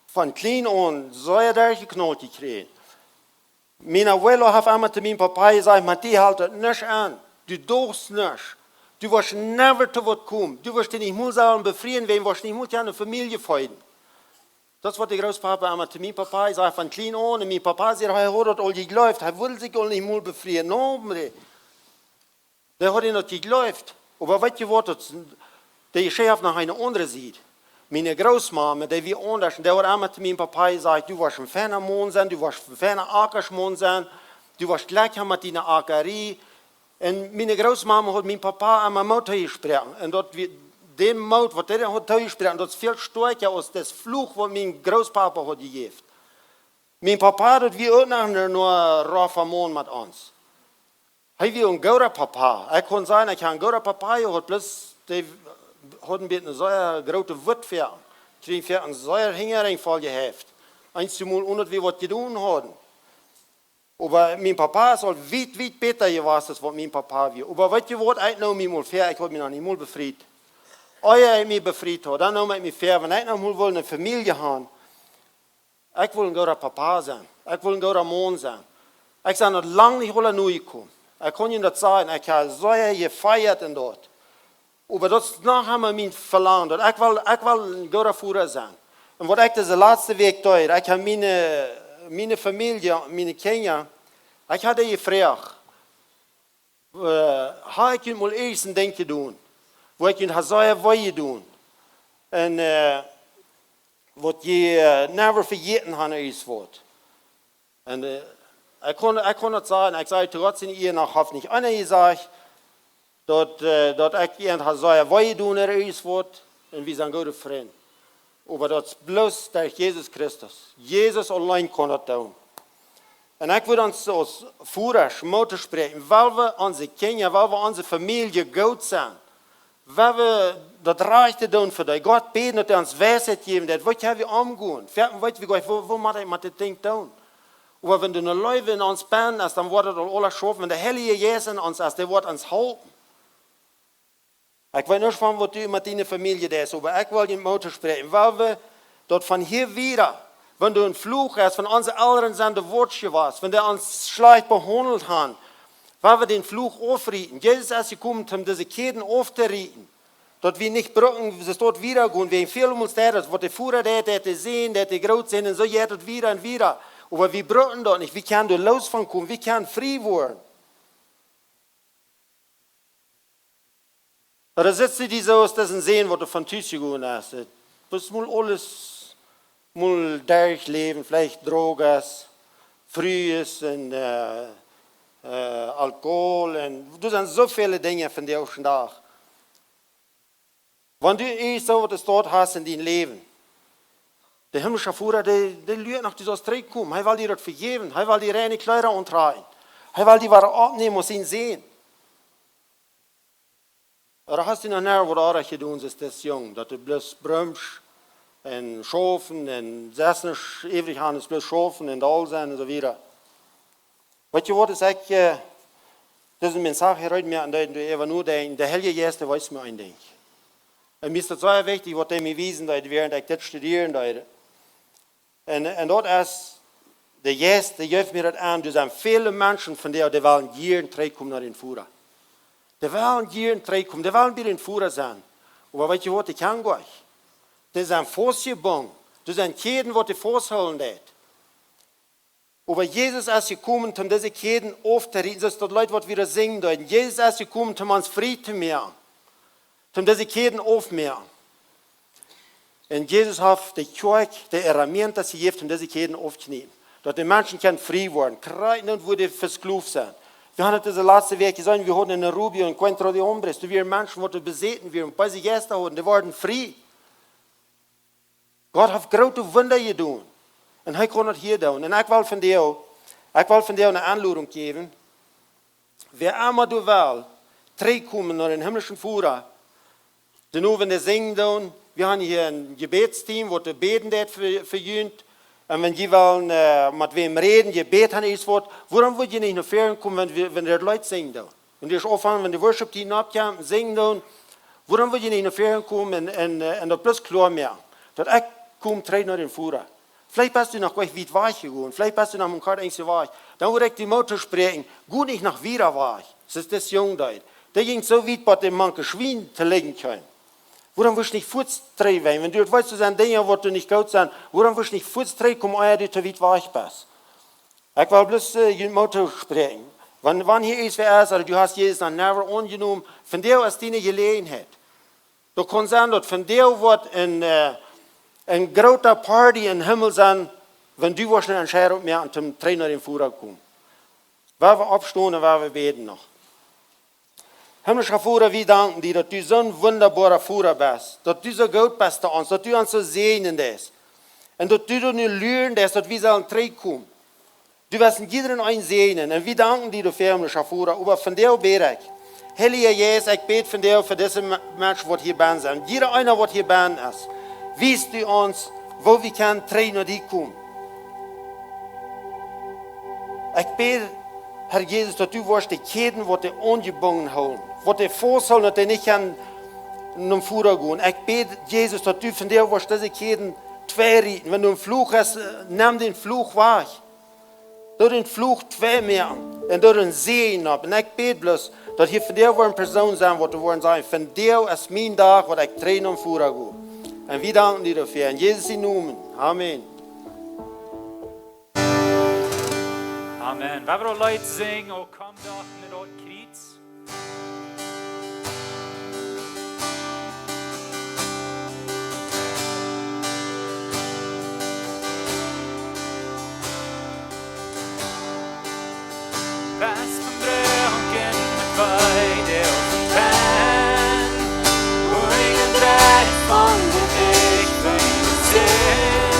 Van klein aan zeer erg geknald gekregen. Mijn abuelo heeft einmal zu mijn papa gezegd, maar die houdt het niet aan. Du dochst niet. Du wirst never te wat komen. Du wirst niet meer zullen bevrienden, du wirst niet meer aan de familie feiden. Dat is wat de grootpapa einmal zu mijn papa gezegd, van klein aan. En mijn papa zei, hij had het al geloofd. Hij wil zich al niet meer bevrienden. No, der hat ihn nicht geglaubt. Aber weißt du was, der Chef nach einer anderen sieht. Meine Großmama, die wir anders, der hat einmal zu meinem Papa gesagt, du wirst ein feiner Mann sein, du wirst ein feiner Ackersmann sein, du wirst gleich haben mit deiner Ackerie. Und meine Großmama hat meinem Papa einmal Mutter gesprochen. Und dort den Mut, was der hat gesprochen, das ist viel stärker als das Fluch, was mein Großpapa hat gegeben. Mein Papa hat wie auch nachher nur raffer Mann mit uns. Hij wil een goede papa. Ik kon zijn, ik heb een goede papa gehad, plus die had een beetje een zeer grote wutveer. Die heeft een zeer hingerinval gehad. Eensmaal omdat we wat gedaan hadden. Maar mijn papa is al weit beter geweest dan wat mijn papa wil. Maar weet je wat, ik nou mij mal ver, ik had me nog niet mal bevrijd. Als je mij bevrijd had, dan nou ik me ver, wanneer ik nog mal wil een familie gaan. Ik wil een goede papa zijn. Ik wil een goede man zijn. Ik zou nog lang niet willen nu komen. Ik kon je dat zeggen, ik heb zeer gefeierd in dat. Maar dat is nog mijn verlangen. Ik wil een goede voerder zijn. En wat ik deze laatste week deed, ik heb meine Familie, meine Kinder, ich hatte gefragt, habe ich mal erst ein Ding doen, wo ich ihn so wollen doen. Und wat je never vergeten haben is wat. En ik kon het zeggen, ik zei trotzdem ihr noch hat nicht einer gesagt, dat ik iemand had zeggen, wat je doen is wat, en we zijn goede vrienden. Aber dat is bloß durch Jesus Christus. Jesus allein kon dat doen. En ik wil ons als voerders moeten spreken, weil we onze kinderen, weil we onze familie goed zijn. Weil we dat rechte doen voor die. God beten dat hij ons wijsheid geeft, dat wat hebben we omgaan. Weet we gleich, wo moet ik met dit ding doen? Aber wenn du eine Leuwe in uns bist, dann wird das alles schaffen. Wenn der Heilige Jesus in uns ist, der wird uns halten. Ich weiß nicht, was du mit deiner Familie das, aber ich will den Motor sprechen, weil wir dort von hier wieder, wenn du ein Fluch hast, von unseren Eltern sind der Wortchen was, wenn der uns schlecht behandelt haben, weil wir den Fluch aufrieten. Jesus ist gekommen, um diese Ketten aufzurieten. Dort wir nicht brauchen, es dort wieder gehen. Wir empfehlen uns das, was der Führer der sehen, der groß sind, und so geht es wieder und wieder. Aber wir brauchen dort nicht. Wir können dort los von kommen. Wir können frei werden. Da sitzen die so aus diesen Seen, wo du von Thiessen gegangen hast. Das muss alles mal durchleben. Vielleicht Drogen, Frühes und Alkohol. Und du sind so viele Dinge von dir auch schon da. Wenn du so etwas dort hast in deinem Leben, der himmlische Führer, der lügt nach dieser Strecke kommen. Er will dir das vergeben. Er will dir reine Kleider antragen. Er will die Ware abnehmen und ihn sehen. Oder hast du noch näher, was auch getan ist, das Jung, dass du bloß brümmst und schaffen und das nicht ewig haben, ist bloß schaffen und all sein und so weiter. Weißt du, was ich sage, das ist eine Sache, heute mehr an du einfach nur denken, der Heilige Geist, der weiß mir ein Ding. Und mir ist das sehr wichtig, was der mir wiesen, während ich das studieren würde. Und dort ist der Geist, der hilft mir das an, da sind viele Menschen von der wollen jeden Tag kommen nach den Führer. Die wollen jeden Tag kommen, die wollen bei den Führer sein. Aber weißt du was, die kann gar nicht. Die sind vorgebunden, die sind jeden, was die vorholen hat. Aber Jesus ist gekommen, um diese Ketten aufzurichten, das ist die Leute, die wieder singen deuten. Jesus ist gekommen, um uns Frieden zu machen, um diese Ketten aufzumachen. Und Jesus hat die Kirche, die Erramien, das sie gibt, um diese Ketten aufzunehmen. Dass die Menschen frei werden, kreien und wo die versklavt sind. Wir haben diese letzte Woche gesagt, wir hatten in Rubio und Quentro de Hombres, da wir Menschen, die besäten werden, bei sich Gäste hatten, die werden frei. Gott hat große Wunder getan. Und er kann das hier tun. Und ich will von dir eine Anleitung geben. Wer immer du willst, zurückkommen nach den himmlischen Führer, denn nur wenn die singen tun, wir haben hier ein Gebetsteam, wo die beten für ihn. Und wenn die wollen mit wem reden, die beten ist was, warum wollt ihr nicht nach Ferien kommen, wenn die Leute singen tun? Wenn die aufhören, wenn die Worship-Team abkommen, singen tun, warum wollt ihr nicht nach Ferien kommen und das bloß klar machen? Dass ich komme, trete nach den Führer. Vielleicht bist du noch gleich weit weich gegangen, vielleicht bist du noch mit dem Kart so weich. Dann würde ich die Mutter sprechen, gut nicht nach wieder weich. Das ist das Jungdeut. Der ging so weit, bei dem manche Schwein zu legen können. Warum willst du nicht fortdrehen, wenn du weißt, du sind Dinge, wo du nicht gut sind, warum willst du nicht fortdrehen, um du zu weit weich bist? Ich will bloß die Mutter sprechen. Wenn hier ist, wer ist, oder du hast Jesus dann never angenommen, von der ist deine Gelegenheit. Du kannst sagen, dass von der wird eine große Party im Himmel sein, wenn du eine Entscheidung mehr und zum Trainer in den Führer kommen. Weil wir abstehen und weil wir beten noch. Himmlischer Führer, wir danken dir, dass du so ein wunderbarer Führer bist, dass du so gut bist zu uns, dass du uns so segnen lässt. Und dass du nicht lernen lässt, dass wir sollen zurückkommen. Du wirst jeden einen segnen. Und wir danken dir, du himmlischer Führer, aber von dir bete ich. Heiliger Jesus, ich bete von dir für diese Menschen, die hier bin sind. Jeder einer, der hier bin ist. Wies du uns, wo wir können trainen die kommen. Ich bete, Herr Jesus, dass du wirst die Ketten, die ungebunden holen, die vorsollen, dass die nicht an den Führer gehen. Ich bete, Jesus, dass du von dir wirst diese Ketten zweirieten. Wenn du einen Fluch hast, nimm den Fluch weg. Du den Fluch zwei mehr und du den Sehen ab. Und ich bete bloß, dass hier von dir eine Person sein, wo du wollen sagen, von dir ist mein Tag, wo ich trainen am Führer gehe. Und wir danken dir dafür. In Jesu Namen. Amen. Amen. We hebben al Leute zingen, oh kom doch mit dort Kreuz. Fast van bröken met weide op een pen. Hoe ingen draait van de weg bij de zin.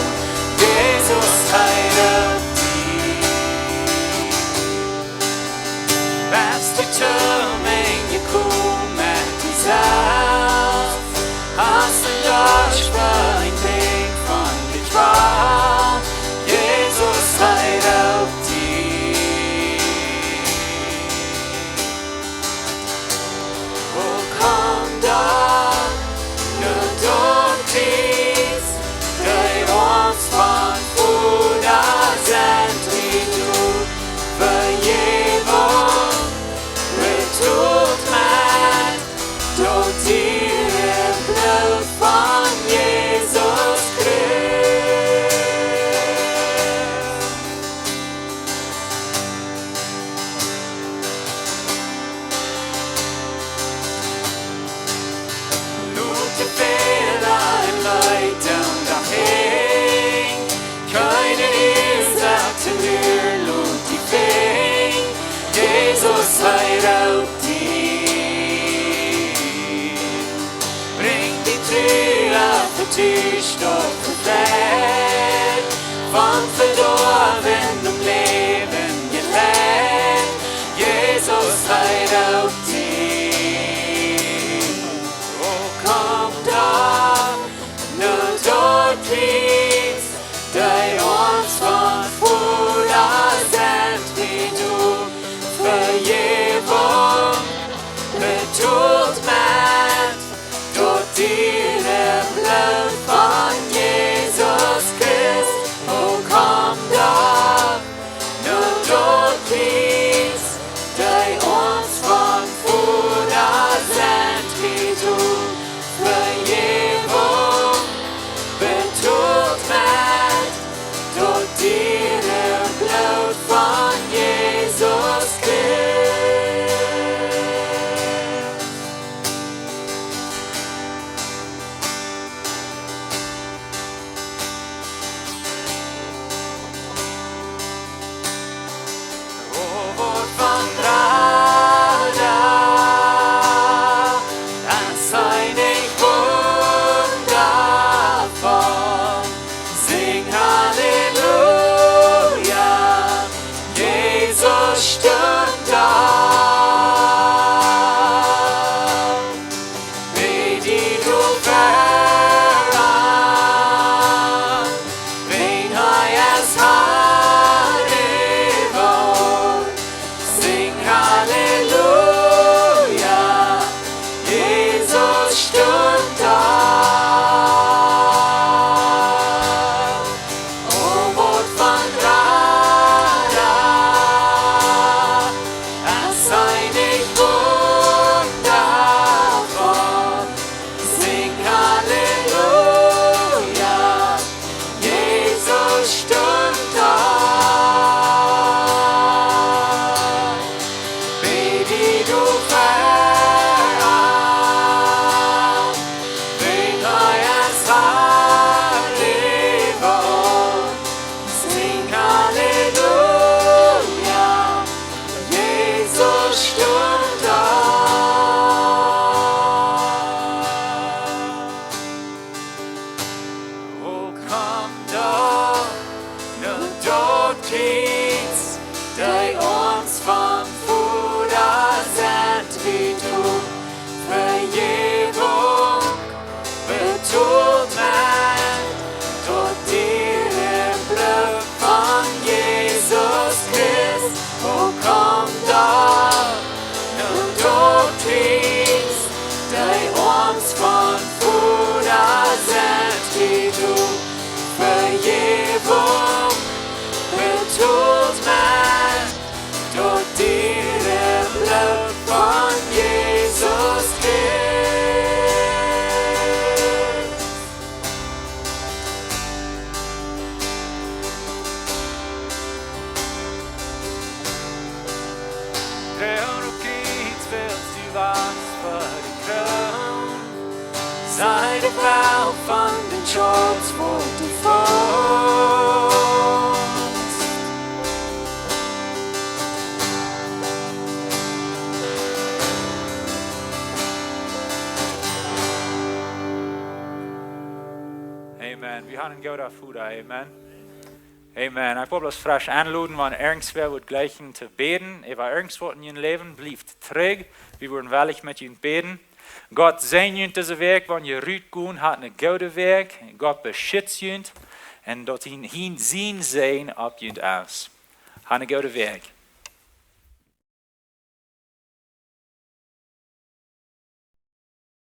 Jezus heilig die. Fast die tum en je koe met die zelf. Als een Josh bij een weg van dit verhaal. Jezus heilig die. Van Voda zijn wie du vergeven, bedoelt mij door die bloed van Jezus Christus. Look te veel en leid down daarheen. Keine Isaak te nuur loont die veen. Jezus heiligt die. Bring die Trühe auf den Tisch, doch befreit. Von verdorben Leben gelähmt. Jesus heiligt die. Oh, komm da, nur dort Kreuz. Die uns von Voda sind wie du vergeben, betont mit durch die Blut von Jesus Christ. Oh, komm da, nur dort Kreuz, die uns von Voda sind wie du vergeben, betont mit gebraucht von den Schutz, wo du wohnst. Amen. Wir haben Gooda Voda. Amen. Amen. Ich will bloß frisch anladen, wenn irgendwer wird gleich zu beten. Wenn irgendwo in ihrem Leben bleibt träge, wir würden wirklich mit ihnen beten. Gott sehen ihnen diesen Weg, wenn ihr rüht gehen, hat einen guten Weg. Gott beschützt ihnen und dort ihn sehen, ob ihnen aus. Hat einen guten Weg.